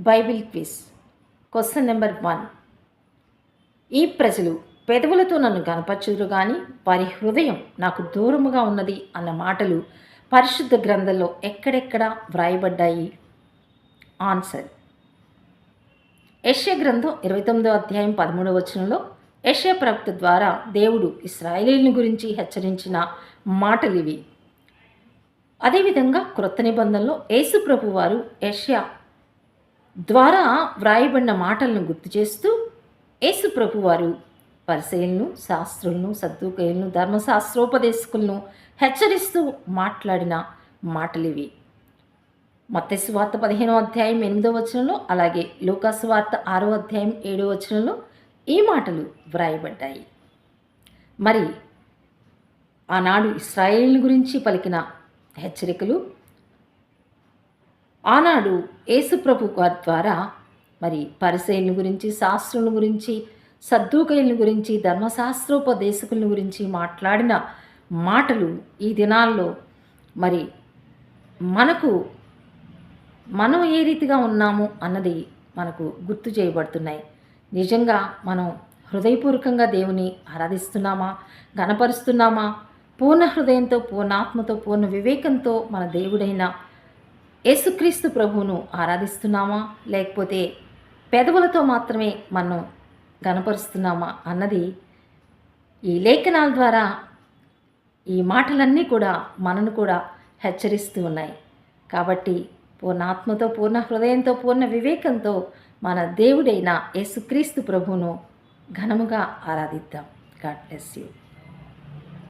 Bible quiz. Question number 1. ఈ ప్రజలు పెదవులతో నన్ను గనపరచుదురు గాని వారి హృదయం నాకు దూరముగా ఉన్నది అన్న మాటలు పరిశుద్ధ గ్రంథంలో ఎక్కడెక్కడ వ్రాయబడ్డాయి? ఆన్సర్: యెషయా గ్రంథం 29వ అధ్యాయం 13వ వచనంలో యెషయా ప్రవక్త ద్వారా దేవుడు ఇశ్రాయేలీయుల గురించి హెచ్చరించిన మాటలివి. అదేవిధంగా క్రొత్త నిబంధనలో యేసు ప్రభు వారు యెషయా ద్వారా వ్రాయబడిన మాటలను గుర్తు చేస్తూ యేసు ప్రభు వారు పరిసయ్యులను, శాస్త్రులను, సద్దూకయ్యులను, ధర్మశాస్త్రోపదేశకులను హెచ్చరిస్తూ మాట్లాడిన మాటలివి. మత్తయి సువార్త 15వ అధ్యాయం 8వ వచనంలో, అలాగే లూకా సువార్త 6వ అధ్యాయం 7వ వచనంలో ఈ మాటలు వ్రాయబడ్డాయి. మరి ఆనాడు ఇశ్రాయేలుల గురించి పలికిన హెచ్చరికలు ఆనాడు యేసు ప్రభు వారి ద్వారా మరి పరిసయ్యుల గురించి, శాస్త్రుల గురించి, సద్దూకయ్యుల గురించి, ధర్మశాస్త్రోపదేశకుల గురించి మాట్లాడిన మాటలు ఈ దినాల్లో మరి మనం ఏ రీతిగా ఉన్నాము అన్నది మనకు గుర్తు చేయబడుతున్నాయి. నిజంగా మనం హృదయపూర్వకంగా దేవుని ఆరాధిస్తున్నామా, గణపరుస్తున్నామా? పూర్ణ హృదయంతో, పూర్ణాత్మతో, పూర్ణ వివేకంతో మన దేవుడైన యేసుక్రీస్తు ప్రభువును ఆరాధిస్తున్నామా, లేకపోతే పెదవులతో మాత్రమే మనం గణపరుస్తున్నామా అన్నది ఈ లేఖనాల ద్వారా ఈ మాటలన్నీ కూడా మనను కూడా హెచ్చరిస్తూ ఉన్నాయి. కాబట్టి పూర్ణాత్మతో, పూర్ణ హృదయంతో, పూర్ణ వివేకంతో మన దేవుడైన యేసుక్రీస్తు ప్రభువును ఘనముగా ఆరాధిద్దాం. God bless you.